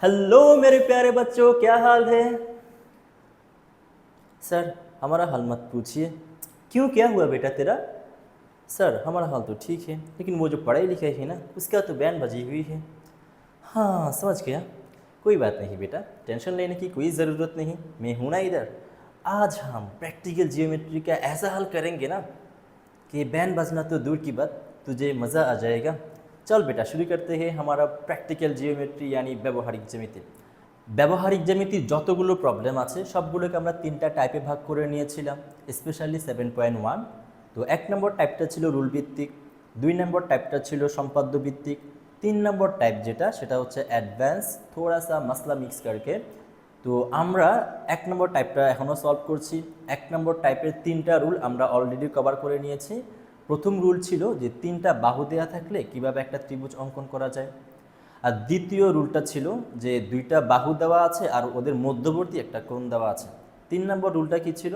Hello मेरे प्यारे बच्चों, क्या हाल है। सर, हमारा हाल मत पूछिए। क्यों, क्या हुआ बेटा तेरा। सर, हमारा हाल तो ठीक है, लेकिन वो जो पढ़ाई लिखाई है ना, उसका तो बैन बजी हुई है। हाँ, समझ गया। कोई बात नहीं बेटा, टेंशन लेने की कोई ज़रूरत नहीं, मैं हूं ना इधर। आज हम प्रैक्टिकल जियोमेट्री का ऐसा हल करेंगे ना कि बैन बजना तो दूर की बात, तुझे मज़ा आ जाएगा। चल बेटा, शुरू करते हैं हमारा प्रैक्टिकल जियोमेट्री यानी ব্যবহারিক জ্যামিতি। ব্যবহারিক জ্যামিতির যতগুলো প্রবলেম আছে সবগুলোকে আমরা তিনটা টাইপে ভাগ করে নিয়েছিলাম, স্পেশালি 7.1। তো 1 নম্বর টাইপটা ছিল রুল ভিত্তিক, 2 নম্বর টাইপটা ছিল সম্পাদ্য ভিত্তিক, 3 নম্বর টাইপ যেটা সেটা হচ্ছে অ্যাডভান্স থোড়া সা মাসলা মিক্স করকে। তো আমরা 1 নম্বর টাইপটা এখনও সলভ করছি। 1 নম্বর টাইপের তিনটা রুল আমরা অলরেডি কভার করে নিয়েছি। প্রথম রুল ছিল যে তিনটা বাহু দেওয়া থাকলে কিভাবে একটা ত্রিভুজ অঙ্কন করা যায়। আর দ্বিতীয় রুলটা ছিল যে দুইটা বাহু দেওয়া আছে আর ওদের মধ্যবর্তী একটা কোণ দেওয়া আছে। 3 নম্বর রুলটা কি ছিল,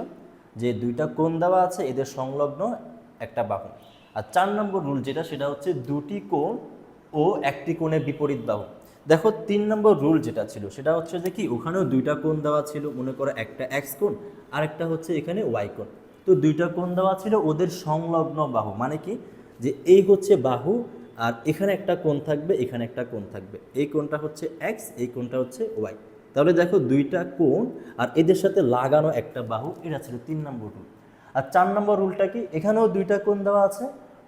যে দুইটা কোণ দেওয়া আছে এদের সংলগ্ন একটা বাহু। আর 4 নম্বর রুল যেটা সেটা হচ্ছে দুটি কোণ ও একটি কোণের বিপরীত বাহু। দেখো 3 নম্বর রুল যেটা ছিল সেটা হচ্ছে যে কি ওখানেও দুইটা কোণ দেওয়া ছিল, মনে করো একটা এক্স কোণ আর একটা হচ্ছে এখানে ওয়াই কোণ। তো দুইটা কোণ দেওয়া ছিল, ওদের সংলগ্ন বাহু মানে কি, যে এই হচ্ছে বাহু আর এখানে একটা কোণ থাকবে, এখানে একটা কোণ থাকবে, এই কোণটা হচ্ছে এক্স, এই কোণটা হচ্ছে ওয়াই। তাহলে দেখো দুইটা কোণ আর এদের সাথে লাগানো একটা বাহু, এটা ছিল 3 নম্বর রুল। আর 4 নম্বর রুলটা কি, এখানেও দুইটা কোণ দেওয়া আছে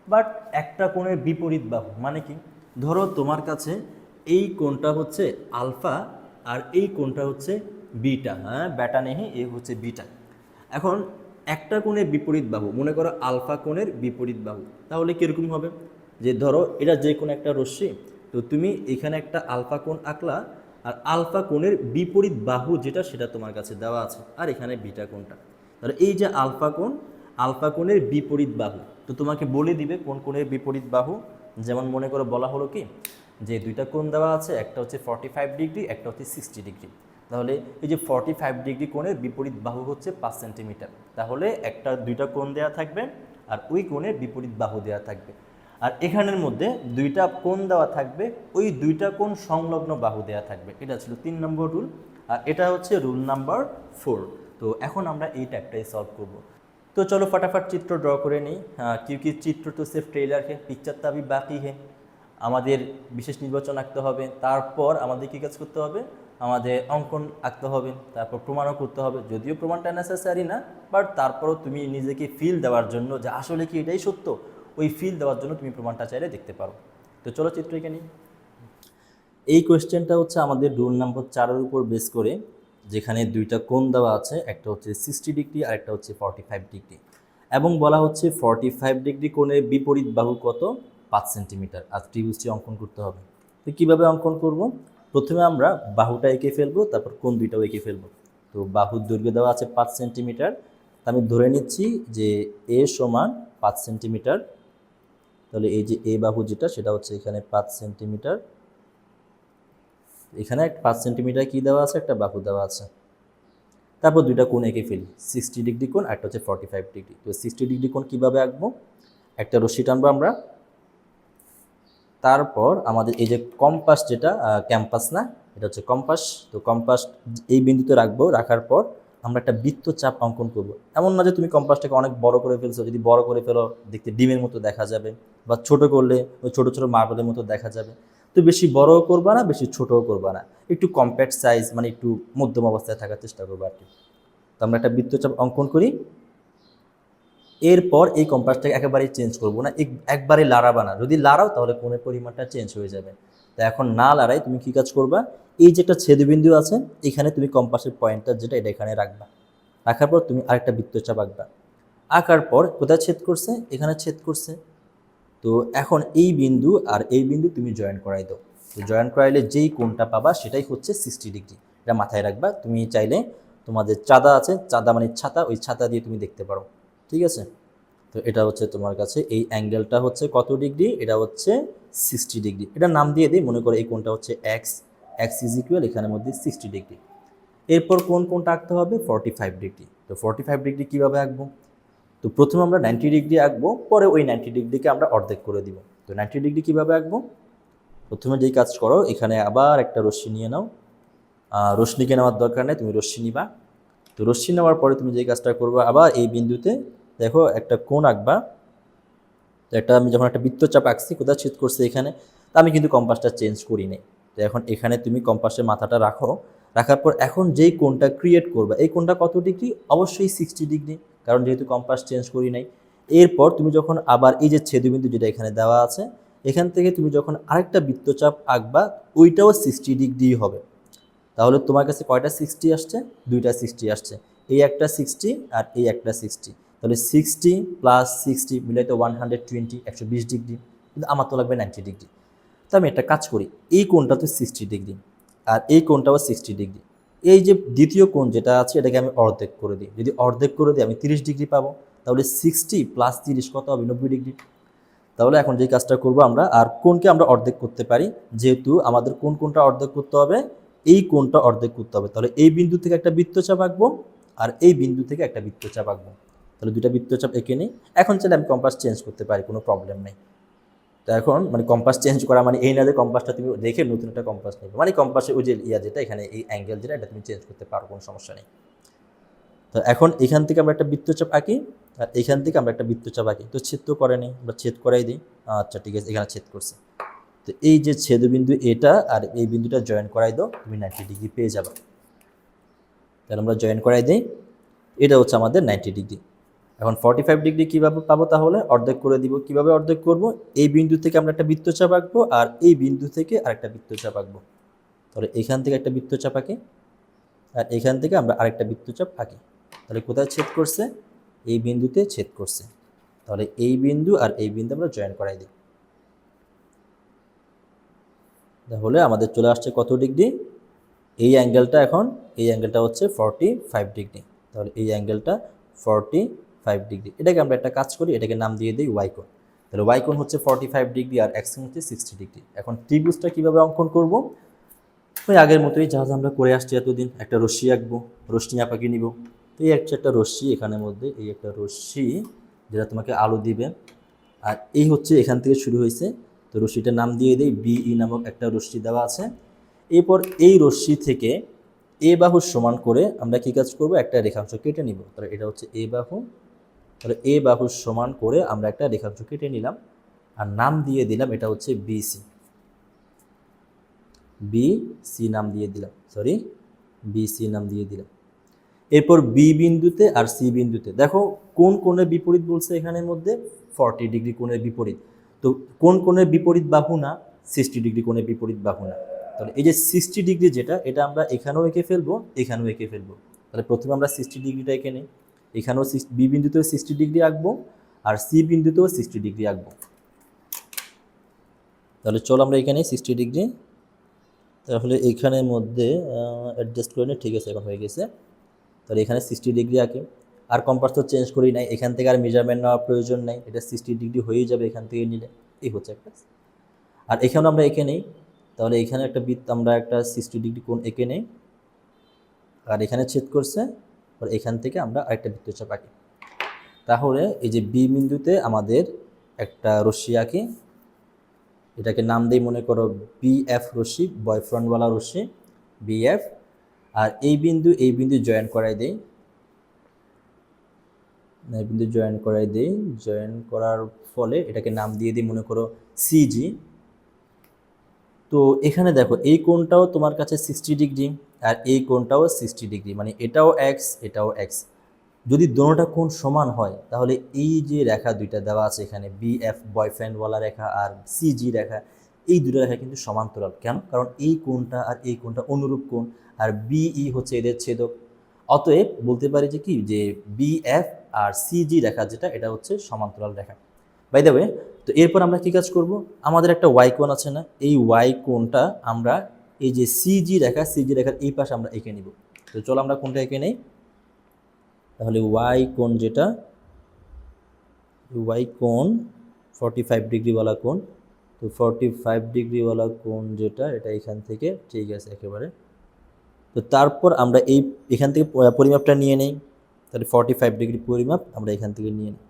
বাট একটা কোণের বিপরীত বাহু মানে কি, ধরো তোমার কাছে এই কোণটা হচ্ছে আলফা আর এই কোণটা হচ্ছে বিটা, হ্যাঁ বেটা নেই, এই হচ্ছে বিটা। এখন একটা কোণের বিপরীত বাহু, মনে করো আলফা কোণের বিপরীত বাহু, তাহলে কীরকম হবে, যে ধরো এটা যে কোনো একটা রশ্মি, তো তুমি এখানে একটা আলফা কোণ আঁকলা আর আলফা কোণের বিপরীত বাহু যেটা সেটা তোমার কাছে দেওয়া আছে আর এখানে বিটা কোণটা। তাহলে এই যে আলফা কোণের বিপরীত বাহু, তো তোমাকে বলে দিবে কোন কোণের বিপরীত বাহু। যেমন মনে করো বলা হলো কি, যে দুইটা কোণ দেওয়া আছে, একটা হচ্ছে 45 ডিগ্রি, একটা হচ্ছে 60 ডিগ্রি। তাহলে এই যে 45 ডিগ্রি কোণের বিপরীত বাহু হচ্ছে 5 সেন্টিমিটার। তাহলে দুইটা কোণ দেওয়া থাকবে আর ওই কোণের বিপরীত বাহু দেওয়া থাকবে। আর এখানের মধ্যে দুইটা কোণ দেওয়া থাকবে, ওই দুইটা কোণ সংলগ্ন বাহু দেওয়া থাকবে। এটা ছিল 3 নম্বর রুল আর এটা হচ্ছে রুল নাম্বার 4। তো এখন আমরা এই টাইপটাই সলভ করব। তো চলো फटाफट চিত্র ড্র করে নিই, क्योंकि চিত্র তো সির্ফ ট্রেলার है, পিকচার তো अभी বাকি है। আমাদের বিশেষ নির্বাচন আঁকতে হবে, তারপর আমাদের কী কাজ করতে হবে, আমাদের অঙ্কন আঁকতে হবে, তারপর প্রমাণও করতে হবে। যদিও প্রমাণটা নেসেসারি না, বাট তারপরও তুমি নিজেকে ফিল দেওয়ার জন্য যে আসলে কি এটাই সত্য, ওই ফিল দেওয়ার জন্য তুমি প্রমাণটা চাইলে দেখতে পারো। তো চলো চিত্র এঁকে নিই। এই কোয়েশ্চেনটা হচ্ছে আমাদের রুল নাম্বার 4-এর উপর বেস করে, যেখানে দুইটা কোণ দেওয়া আছে, একটা হচ্ছে 60 ডিগ্রি আর একটা হচ্ছে 45 ডিগ্রি, এবং বলা হচ্ছে 45 ডিগ্রি কোণের বিপরীত বাহু কত, 5 সেন্টিমিটার। আর ত্রিভুজটি অঙ্কন করতে হবে। তো কীভাবে অঙ্কন করব, প্রথমে আমরা বাহুটা এঁকে ফেলবো, তারপর কোণ দুইটাও এঁকে ফেলবো। তো বাহুর দৈর্ঘ্য দেওয়া আছে 5 সেন্টিমিটার, আমি ধরে নিচ্ছি যে এ সমান 5 সেন্টিমিটার। তাহলে এই যে এ বাহু যেটা সেটা হচ্ছে এখানে 5 সেন্টিমিটার, এখানে 5 সেন্টিমিটার কী দেওয়া আছে, একটা বাহু দেওয়া আছে। তারপর দুইটা কোণ এঁকে ফেলি, 60 ডিগ্রি কোণ আর একটা হচ্ছে 45 ডিগ্রি। তো 60 ডিগ্রি কোণ কীভাবে আঁকবো, একটা রশ্মি টানবো আমরা, তারপর আমাদের এই যে কম্পাস যেটা ক্যাম্পাস না, এটা হচ্ছে কম্পাস, তো কম্পাস এই বিন্দুতে রাখবো, রাখার পর আমরা একটা বৃত্তচাপ অঙ্কন করব। এমন না যে তুমি কম্পাসটাকে অনেক বড় করে ফেলছো, যদি বড় করে ফেলো দেখতে ডিমের মতো দেখা যাবে, বা ছোট করলে ওই ছোটো ছোটো মার্বেলের মতো দেখা যাবে। তো বেশি বড়ও করবা না, বেশি ছোটও করবা না, একটু কম্প্যাক্ট সাইজ, মানে একটু মধ্যম অবস্থায় থাকার চেষ্টা করবো আর কি। তো আমরা একটা বৃত্তচাপ অঙ্কন করি। এরপর এই কম্পাসটাকে একেবারেই চেঞ্জ করবো না, একবারে লাড়াবা না, যদি লাড়াও তাহলে কোণের পরিমাণটা চেঞ্জ হয়ে যাবে। তো এখন না লাড়াই তুমি কী কাজ করবা, এই যে একটা ছেদবিন্দু আছে এখানে তুমি কম্পাসের পয়েন্টটা যেটা এটা এখানে রাখবা, রাখার পর তুমি আরেকটা বৃত্তচাপ আঁকবা, আঁকার পর কোথায় ছেদ করছে, এখানে ছেদ করছে। তো এখন এই বিন্দু আর এই বিন্দু তুমি জয়েন করাই দাও। তো জয়েন করাইলে যেই কোণটা পাবা সেটাই হচ্ছে 60 ডিগ্রি। এটা মাথায় রাখবা। তুমি চাইলে তোমাদের চাঁদা আছে, চাঁদা মানে ছাতা, ওই ছাতা দিয়ে তুমি দেখতে পারো, ঠিক আছে। তো এটা হচ্ছে তোমার কাছে এই অ্যাঙ্গেলটা হচ্ছে কত ডিগ্রি, এটা হচ্ছে 60 ডিগ্রি। এটা নাম দিয়ে দিই, মনে করো এই কোণটা হচ্ছে এক্স, এক্স ইজ ইকুয়াল এখানের মধ্যে 60 ডিগ্রি। এরপর কোণটা আঁকতে হবে 45 ডিগ্রি। তো 45 ডিগ্রি কীভাবে আঁকবো, তো প্রথমে আমরা 90 ডিগ্রি আঁকবো, পরে ওই 90 ডিগ্রিকে আমরা অর্ধেক করে দিব। তো 90 ডিগ্রি কীভাবে আঁকবো, প্রথমে যেই কাজ করো, এখানে আবার একটা রশ্মি নিয়ে নাও, রশ্মিকে নেওয়ার দরকার নেই, তুমি রশ্মি নিবা। তো রশ্মি নেওয়ার পরে তুমি যে কাজটা করবা, আবার এই বিন্দুতে দেখো একটা কোণ আঁকবা। তো আমি যখন একটা বৃত্তচাপ আঁকছি, কোথায় ছেদ করছে এখানে, তো আমি কিন্তু কম্পাসটা চেঞ্জ করি নাই। তো এখন এখানে তুমি কম্পাসের মাথাটা রাখো, রাখার পর এখন যেই কোণটা ক্রিয়েট করবা, এই কোণটা কত ডিগ্রি? অবশ্যই 60 ডিগ্রি, কারণ যেহেতু কম্পাস চেঞ্জ করি নাই। এরপর তুমি যখন আবার এই যে ছেদবিন্দু যেটা এখানে দেওয়া আছে, এখান থেকে তুমি যখন আরেকটা বৃত্তচাপ আঁকবা, ওইটাও 60 ডিগ্রি হবে। তাহলে তোমার কাছে কয়টা 60 আসছে? দুইটা 60 আসছে, এই একটা 60 আর এই একটা 60। তাহলে 60 প্লাস 60 মিলাই তো 120, 120 ডিগ্রি, কিন্তু আমার তো লাগবে 90 ডিগ্রি। তো আমি একটা কাজ করি, এই কোণটা তো 60 ডিগ্রি আর এই কোণটাও 60 ডিগ্রি। এই যে দ্বিতীয় কোণ যেটা আছে, এটাকে আমি অর্ধেক করে দিই। যদি অর্ধেক করে দিই আমি 30 ডিগ্রি পাবো। তাহলে 60 প্লাস 30 কত হবে? 90 ডিগ্রি। তাহলে এখন যে কাজটা করব আমরা, আর কোণকে আমরা অর্ধেক করতে পারি, যেহেতু আমাদের কোণটা অর্ধেক করতে হবে, এই কোণটা অর্ধেক করতে হবে। তাহলে এই বিন্দু থেকে একটা বৃত্তচাপ আঁকবো আর এই বিন্দু থেকে একটা বৃত্তচাপ আঁকবো। তাহলে দুইটা বৃত্তচাপ এঁকে নিই। এখন চাইলে আমি কম্পাস চেঞ্জ করতে পারি, কোনো প্রবলেম নেই। তো এখন মানে কম্পাস চেঞ্জ করা মানে এই না যে কম্পাসটা তুমি রেখে নতুন একটা কম্পাস নেবে, মানে কম্পাসে ওই যে যেটা এখানে এই অ্যাঙ্গেল যেটা, এটা তুমি চেঞ্জ করতে পারো, কোনো সমস্যা নেই। তো এখন এখান থেকে আমরা একটা বৃত্তচাপ আঁকি আর এখান থেকে আমরা একটা বৃত্তচাপ আঁকি। তো ছেদ তো করেনি, আমরা ছেদ করাই দিই। আচ্ছা ঠিক আছে, এখানে ছেদ করছে। তো এই যে ছেদবিন্দু এটা আর এই বিন্দুটা জয়েন করাই দাও, তুমি 90 ডিগ্রি পেয়ে যাবে। তাহলে আমরা জয়েন করাই দিই, এটা হচ্ছে আমাদের 90 ডিগ্রি। এখন 45 ডিগ্রি কীভাবে পাবো? তাহলে অর্ধেক করে দিব। কিভাবে অর্ধেক করব? এই বিন্দু থেকে আমরা একটা বৃত্তচাপ আঁকবো আর এই বিন্দু থেকে আরেকটা বৃত্তচাপ আঁকবো। তাহলে এখান থেকে একটা বৃত্তচাপ আঁকি আর এখান থেকে আমরা আরেকটা বৃত্তচাপ আঁকি। তাহলে কোথায় ছেদ করছে? এই বিন্দুতে ছেদ করছে। তাহলে এই বিন্দু আর এই বিন্দু আমরা জয়েন করাই দিই। তাহলে আমাদের চলে আসছে কত ডিগ্রি? এই অ্যাঙ্গেলটা, এখন এই অ্যাঙ্গেলটা হচ্ছে 45 ডিগ্রি। তাহলে এই অ্যাঙ্গেলটা 45 ডিগ্রি। এটাকে আমরা একটা কাজ করি, এটাকে নাম দিয়ে দিই ওয়াই কোণ। তাহলে ওয়াই কোণ হচ্ছে 45 ডিগ্রি আর এক্স কোণ হচ্ছে 60 ডিগ্রি। এখন ত্রিভুজটা কীভাবে অঙ্কন করব? ওই আগের মতোই যা আমরা করে আসছি এতদিন। একটা রশ্মি আঁকবো, রশ্মি আঁকাকে নিব। তো এই একটা রশ্মি, এখানের মধ্যে এই একটা রশ্মি যেটা তোমাকে আলো দিবে, আর এই হচ্ছে এখান থেকে শুরু হয়েছে। তো রশ্মিটার নাম দিয়ে দিই বিই নামক একটা রশ্মি দেওয়া আছে। এরপর এই রশ্মি থেকে এ বাহু সমান করে আমরা কী কাজ করব? একটা রেখাংশ কেটে নিব। তাহলে এটা হচ্ছে এ বাহু। তাহলে এ বাহু সমান করে আমরা একটা রেখাংশ কেটে নিলাম আর নাম দিয়ে দিলাম এটা হচ্ছে বিসি। বিসি নাম দিয়ে দিলাম, বিসি নাম দিয়ে দিলাম। এরপর বি বিন্দুতে আর সি বিন্দুতে দেখো কোন কোণের বিপরীত বলছে এখানের মধ্যে? 40 ডিগ্রি কোণের বিপরীত। তো কোন কোণের বিপরীত বাহু না? 60 ডিগ্রি কোণের বিপরীত বাহু না। তাহলে এই যে 60 ডিগ্রি যেটা, এটা আমরা এখানেও এঁকে ফেলবো, এখানেও এঁকে ফেলবো। তাহলে প্রথমে আমরা 60 ডিগ্রিটা এঁকে নিই। এখানেও বি বিন্দুতেও 60 ডিগ্রি আঁকবো আর সি বিন্দুতেও 60 ডিগ্রি আঁকবো। তাহলে চলো আমরা এখানে 60 ডিগ্রি, তাহলে এইখানের মধ্যে অ্যাডজাস্ট করে নিই। ঠিক আছে, এখন হয়ে গেছে। তাহলে এখানে 60 ডিগ্রি আঁকে। আর কম্পাস তো চেঞ্জ করি নাই, এখান থেকে আর মেজারমেন্ট নেওয়ার প্রয়োজন নাই, এটা 60 ডিগ্রি হয়েই যাবে এখান থেকে নিলে। এই হচ্ছে একটা। আর এখানেও আমরা এঁকে নেই। তাহলে এখানে একটা বৃত্ত আমরা একটা 60 ডিগ্রি কোণ এঁকে নেই আর এখানে ছেদ করছে। আর এখান থেকে আমরা আরেকটা বৃত্তচাপ আঁকি। তাহলে এই যে বি বিন্দুতে আমাদের একটা রশ্মি আঁকি, এটাকে নাম দিই মনে করো বিএফ রশ্মি, বয়ফ্রেন্ডওয়ালা রশ্মি বিএফ। আর এই বিন্দু জয়েন করাই দেই, এই বিন্দু জয়েন করাই দেই। জয়েন করার ফলে এটাকে নাম দিয়ে দিই মনে করো সিজি। তো এখানে দেখো এই কোণটাও তোমার কাছে 60 ডিগ্রি আর এই কোণটাও 60 ডিগ্রি, মানে এটাও এক্স এটাও এক্স। যদি দোনোটা কোণ সমান হয় তাহলে এই যে রেখা দুইটা দেওয়া আছে এখানে, বিএফ বয়ফ্রেন্ডওয়ালা রেখা আর সিজি রেখা, এই দুটো রেখা কিন্তু সমান্তরাল। কেন? কারণ এই কোণটা আর এই কোণটা অনুরূপ কোণ আর বিই হচ্ছে এদের ছেদক। অতএব বলতে পারি যে কি, যে বিএফ আর সিজি রেখা যেটা, এটা হচ্ছে সমান্তরাল রেখা। বাই দ্য ওয়ে, তো এরপর আমরা কী কাজ করব? আমাদের একটা ওয়াই কোণ আছে না, এই ওয়াই কোণটা আমরা এই যে সিজি রেখার এই পাশে আমরা এঁকে নিব। তো চলো আমরা কোণটা এঁকে নেই। তাহলে ওয়াই কোণ যেটা, ওয়াই কোণ 45 ডিগ্রিওয়ালা কোণ। তো 45 ডিগ্রিওয়ালা কোণ যেটা, এটা এখান থেকে ঠিক আছে একেবারে। তো তারপর আমরা এখান থেকে পরিমাপটা নিয়ে নেই। তাহলে 45 ডিগ্রি পরিমাপ আমরা এখান থেকে নিয়ে নিই।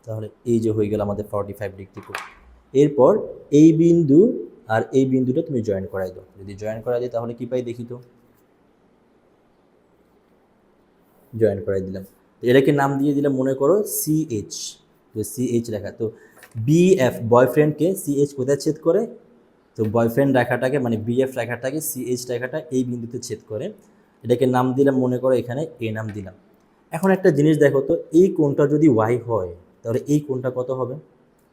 তাহলে এই যে হয়ে গেল আমাদের 45 ডিগ্রি কোণ। এরপর এই বিন্দু আর এই বিন্দুটা তুমি জয়েন করাই দাও। যদি জয়েন করাই দিই তাহলে কি পাই দেখি তো, জয়েন করাই দিলাম। তো এটাকে নাম দিয়ে দিলাম মনে করো CH। তো CH রেখা, তো BF বয়ফ্রেন্ডকে CH কোথায় ছেদ করে, তো বয়ফ্রেন্ড রেখাটাকে মানে BF রেখাটাকে CH রেখাটা এই বিন্দুতে ছেদ করে। এটাকে নাম দিলাম মনে করো এখানে A নাম দিলাম। এখন একটা জিনিস দেখো তো, এই কোণটা যদি Y হয় তাহলে এই কোণটা কত হবে,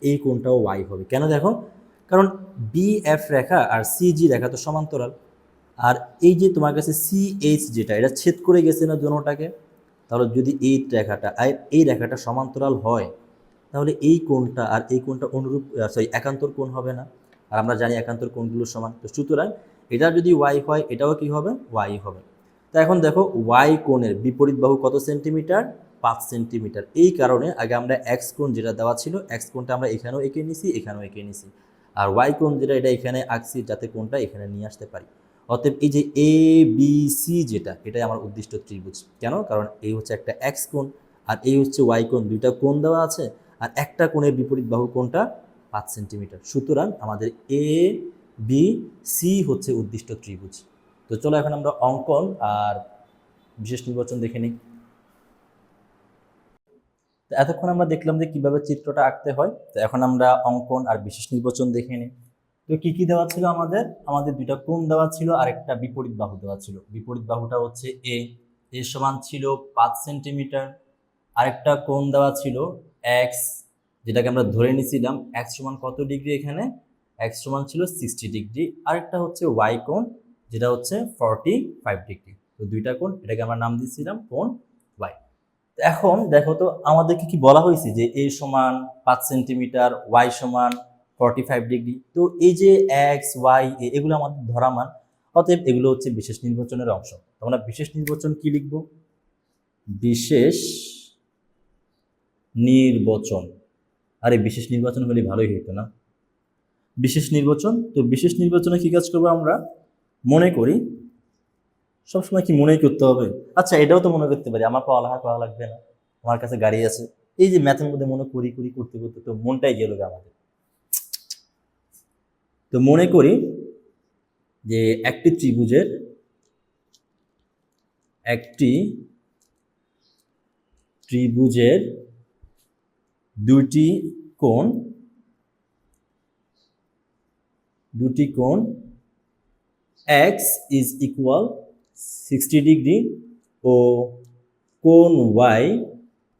এই কোণটাও Y হবে। কেন দেখো, কারণ BF রেখা আর CG রেখা তো সমান্তরাল, আর এই যে তোমার কাছে CH যেটা এটা ছেদ করে গেছে না দোনোটাকে, তাহলে যদি এই রেখাটা আর এই রেখাটা সমান্তরাল হয় তাহলে এই কোণটা আর এই কোণটা অনুরূপ একান্তর কোণ হবে না, আর আমরা জানি একান্তর কোণগুলো সমান। তো সুতরাং এটা যদি Y হয় এটাও কি হবে, Y হবে। তো এখন দেখো Y কোণের বিপরীত বাহু কত সেন্টিমিটার, 5 সেন্টিমিটার। এই কারণে আগে আমরা X কোণ যেটা দেওয়া ছিল X কোণটা আমরা এখানেও এঁকে নিছি, এখানেও এঁকে নিছি, আর Y কোণ যেটা এটা এখানে আঁকছি যাতে কোণটা এখানে নিয়ে আসতে পারি। অতএব এই যে ABC যেটা, এটাই আমার উদ্দিষ্ট ত্রিভুজ। কেন, কারণ এই হচ্ছে একটা X কোণ আর এই হচ্ছে Y কোণ, দুইটা কোণ দেওয়া আছে, আর একটা কোণের বিপরীত বাহু কোণটা 5 সেন্টিমিটার। সুতরাং আমাদের ABC হচ্ছে উদ্দিষ্ট ত্রিভুজ। তো চলো এখন আমরা অঙ্কন আর বিশেষ নির্বাচন দেখে নিই। তো এতক্ষণ আমরা দেখলাম যে কিভাবে চিত্রটা আঁকতে হয়। তো এখন আমরা অঙ্কন আর বিশেষ নির্বাচন দেখে নিই। তো কি কি দেওয়া ছিল আমাদের, আমাদের দুইটা কোণ দেওয়া ছিল আর একটা বিপরীত বাহু দেওয়া ছিল। বিপরীত বাহুটা হচ্ছে এ সমান ছিল 5 সেন্টিমিটার। আরেকটা কোণ দেওয়া ছিল X, যেটাকে আমরা ধরে নিয়েছিলাম X সমান কত ডিগ্রি, এখানে X সমান ছিল 60 ডিগ্রি। আরেকটা হচ্ছে Y কোণ, যেটা হচ্ছে 45 ডিগ্রি। তো দুইটা কোণ, এটাকে আমরা নাম দিয়েছিলাম কোণ Y। এখন দেখো তো আমাদেরকে কি বলা হয়েছে যে A সমান 5 সেন্টিমিটার, Y সমান 45 ডিগ্রি। তো এই যে X Y এগুলো আমাদের ধরা মান, অতএব এগুলো হচ্ছে বিশেষ নির্বাচনের অংশ। তো আমরা বিশেষ নির্বাচন কি লিখব, বিশেষ নির্বাচন। আরে বিশেষ নির্বাচন হলে ভালোই হইতো না, বিশেষ নির্বাচন। তো বিশেষ নির্বাচনে কি কাজ করবো আমরা, মনে করি সবসময় কি মনেই করতে হবে, আচ্ছা এটাও তো মনে করতে পারি, আমার পড়ালেখা করা লাগবে না, আমার কাছে গাড়ি আছে। এই যে ম্যাথের মধ্যে মনে করি করি করতে করতে তো মনটাই গেল আমাদের। তো মনে করি যে একটি ত্রিভুজের দুটি কোণ X is equal 60 ডিগ্রি ও কোণ Y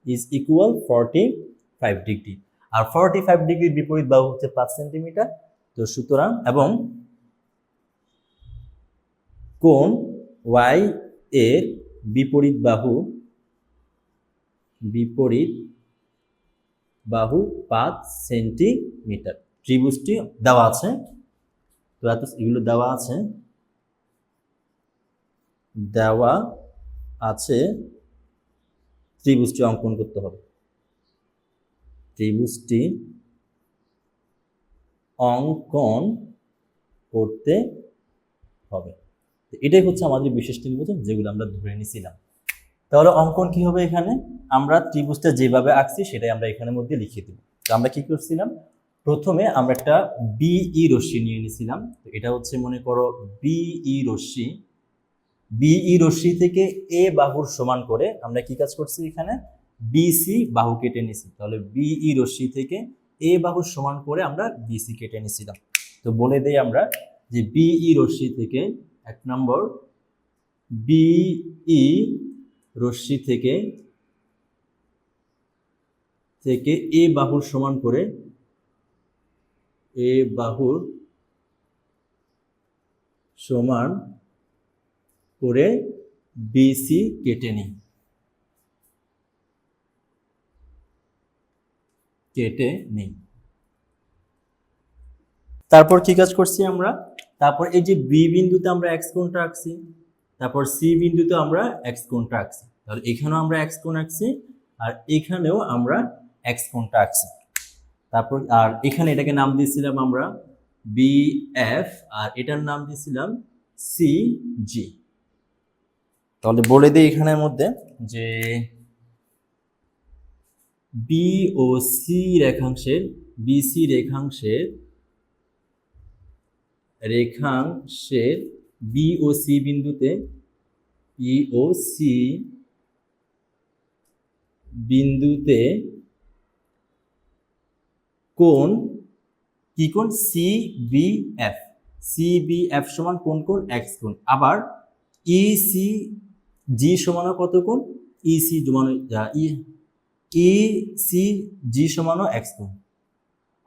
is equal 45 ডিগ্রি। আর 45 ডিগ্রির বিপরীত বাহু হচ্ছে 5 সেন্টিমিটার। তো সুতরাং এবং কোণ Y এর বিপরীত বাহু 5 সেন্টিমিটার। ত্রিভুজটি দেওয়া আছে, তো এত এগুলো দেওয়া আছে, ত্রিভুজটি অঙ্কন করতে হবে, ত্রিভুজটি অঙ্কন করতে হবে। এটাই হচ্ছে আমাদের বিশেষ নির্বাচন, যেগুলো আমরা ধরে নিয়েছিলাম। তাহলে অঙ্কন কি হবে, এখানে আমরা ত্রিভুজটা যেভাবে আঁকছি সেটাই আমরা এখানের মধ্যে লিখে দিব। তো আমরা কি করছিলাম, প্রথমে আমরা একটা BE রশ্মি নিয়ে নিয়েছিলাম। তো এটা হচ্ছে মনে করো BE রশ্মি থেকে A বাহুর সমান করে আমরা কি কাজ করছি, এখানে BC বাহু কেটে নিয়েছি। তাহলে BE রশ্মি থেকে A বাহুর সমান করে আমরা BC কেটে নিয়েছিলাম। তো বলে দেই আমরা যে BE রশ্মি থেকে, এক নম্বর BE রশ্মি থেকে A বাহুর সমান করে BC কেটে নিই, তারপর কি কাজ করছি আমরা, তারপর এই যে B বিন্দুতে আমরা X কোণটা আঁকছি, তারপর C বিন্দুতে আমরা X কোণটা আঁকছি। তাহলে এখানেও আমরা X কোণ আঁকছি আর এখানেও আমরা X কোণটা আঁকছি। তারপর আর এখানে এটাকে নাম দিয়েছিলাম আমরা BF আর এটার নাম দিয়েছিলাম CG। তাহলে বলে দিই এখানের মধ্যে যে বি ও সি রেখাংশের BC রেখাংশের রেখাংশের বি ও সি বিন্দুতে ই ও সি বিন্দুতে কোণ কি কোণ C B F, C B F সমান কোন কোণ এক্স কোণ। আবার ই সি জি সমানও কত কোণ, ই সি সমানও ই সি জি সমানও এক্স কোণ।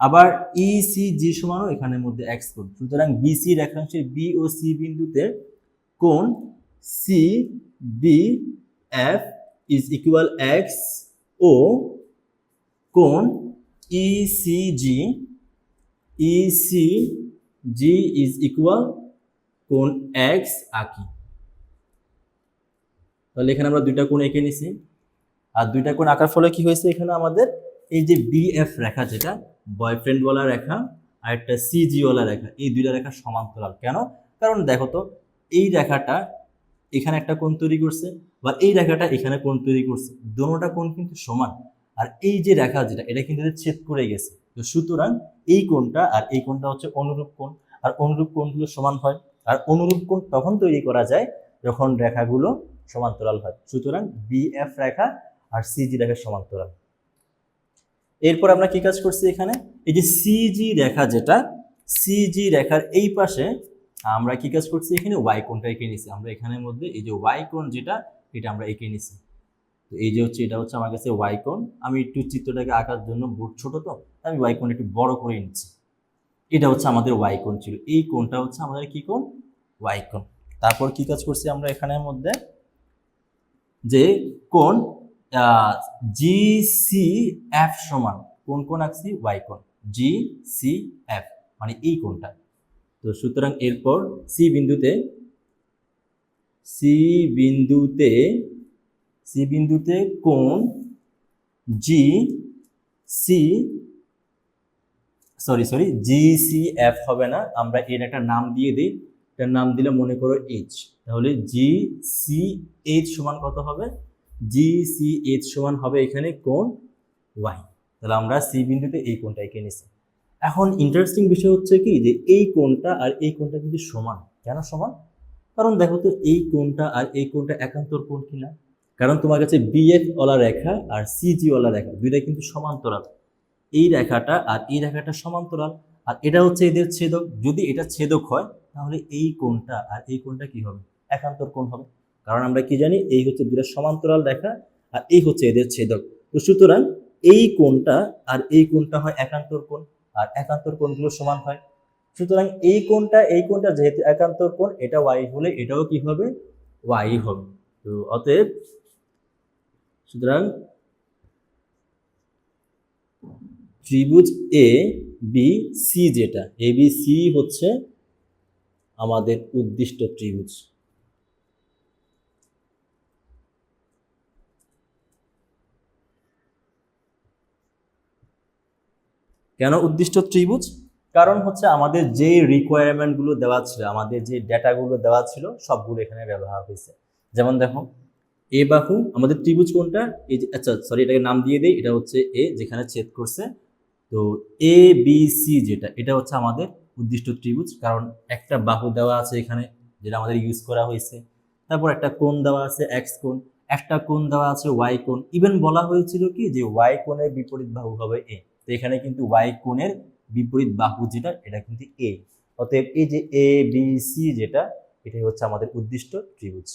আবার ই সি জি সমানও এখানের মধ্যে এক্স কোণ। সুতরাং বিসি রেখাংশের বি ও সি বিন্দুতে কোণ C B F is equal X ও কোণ E C G is equal কোণ এক্স আঁকি। তাহলে এখানে আমরা দুইটা কোণ এঁকে নিছি, আর দুইটা কোণ আঁকার ফলে কি হয়েছে, এখানে আমাদের এই যে বিএফ রেখা, যেটা বয়ফ্রেন্ড ওয়ালা রেখা আর একটা সিজি ওয়ালা রেখা, এই দুইটা রেখা সমান্তরাল। কেন? কারণ দেখো তো, এই রেখাটা এখানে একটা কোণ তৈরি করছে, বা এই রেখাটা এখানে কোণ তৈরি করছে, দুটোটা কোণ কিন্তু সমান। আর এই যে রেখা যেটা, এটা কিন্তু ছেদ করে গেছে। তো সুতরাং এই কোণটা আর এই কোণটা হচ্ছে অনুরূপ কোণ, আর অনুরূপ কোণগুলো সমান হয়। আর অনুরূপ কোণ তখন তৈরি করা যায় যখন রেখাগুলো সমান্তরাল হয়। সুতরাং বিএফ রেখা আর সিজি রেখা সমান্তরাল। এরপর আমরা কি কাজ করছি, এখানে এই যে সিজি রেখা, যেটা সিজি রেখার এই পাশে আমরা কি কাজ করছি, এখানে ওয়াই কোণটা এঁকে নিছি। আমরা এখানের মধ্যে এই যে ওয়াই কোণ যেটা, এটা আমরা এঁকে নিছি। তো এই যে হচ্ছে, এটা হচ্ছে আমার কাছে ওয়াই কোণ। আমি একটু চিত্রটাকে আঁকার জন্য বোর্ড ছোট, তো আমি ওয়াই কোণ একটু বড় করে নিচ্ছি। এটা হচ্ছে আমাদের ওয়াই কোণ ছিল, এই কোণটা হচ্ছে আমাদের কি কোণ, ওয়াই কোণ। তারপর কি কাজ করছি আমরা এখানের মধ্যে, যে কোণ জি সি এফ সমান কোন কোণ আঁকছি, ওয়াই কোণ, জি সি এফ মানে এই কোণটা। তো সুতরাং এরপর সি বিন্দুতে কোণ G C G C F হবে না, আমরা এর একটা নাম দিয়ে দিই। এটার নাম দিলে মনে করো এইচ। তাহলে জি সি এইচ সমান কত হবে, জি সি এইচ সমান হবে এখানে কোণ ওয়াই। তাহলে আমরা সি বিন্দুতে এই কোণটা এঁকে নিছি। এখন ইন্টারেস্টিং বিষয় হচ্ছে কি, যে এই কোণটা আর এই কোণটা কিন্তু সমান। কেন সমান? কারণ দেখো তো, এই কোণটা আর এই কোণটা একান্তর কোণ কিনা। কারণ তোমার কাছে বিএফ ওয়ালা রেখা আর সিজি ওয়ালা রেখা দুইটা কিন্তু সমান্তরাল। এই রেখাটা আর এই রেখাটা সমান্তরাল, আর এটা হচ্ছে এদের ছেদক। যদি এটা ছেদক হয়, তাহলে এই কোণটা আর এই কোণটা কি হবে, একান্তর কোণ হবে। কারণ আমরা কি জানি, এই হচ্ছে দুটো সমান্তরাল রেখা আর এই হচ্ছে এদের ছেদক। তো সুতরাং এই কোণটা আর এই কোণটা হয় একান্তর কোণ, আর একান্তর কোণগুলো সমান হয়। সুতরাং এই কোণটা যেহেতু একান্তর কোণ, এটা ওয়াই হলে এটাও কি হবে, ওয়াই হবে। তো অতএব সুতরাং ত্রিভুজ এ বি সি, যেটা এ বি সি হচ্ছে আমাদের উদ্দিষ্ট ত্রিভুজ। কেন উদ্দিষ্ট ত্রিভুজ? কারণ হচ্ছে আমাদের যে রিকোয়ারমেন্টগুলো দেওয়া ছিল, আমাদের যে ডেটাগুলো দেওয়া ছিল, সবগুলো এখানে ব্যবহার হয়েছে। যেমন দেখো, এ বাহু আমাদের ত্রিভুজ কোনটা, এই যে, আচ্ছা সরি, এটাকে নাম দিয়ে দেই, এটা হচ্ছে এ, যেখানে ছেদ করছে। তো এ বি সি যেটা, এটা হচ্ছে আমাদের উদ্দিষ্ট ত্রিভুজ, কারণ একটা বাহু দেওয়া আছে এখানে, যেটা আমাদের ইউজ করা হয়েছে। তারপর একটা কোণ দেওয়া আছে এক্স কোণ, একটা কোণ দেওয়া আছে ওয়াই কোণ। ইভেন বলা হয়েছিল কি, যে ওয়াই কোণের বিপরীত বাহু হবে এ। তো এখানে কিন্তু ওয়াই কোণের বিপরীত বাহু যেটা, এটা কিন্তু এ। অতএব এই যে এ বি সি যেটা, এটাই হচ্ছে আমাদের উদ্দিষ্ট ত্রিভুজ।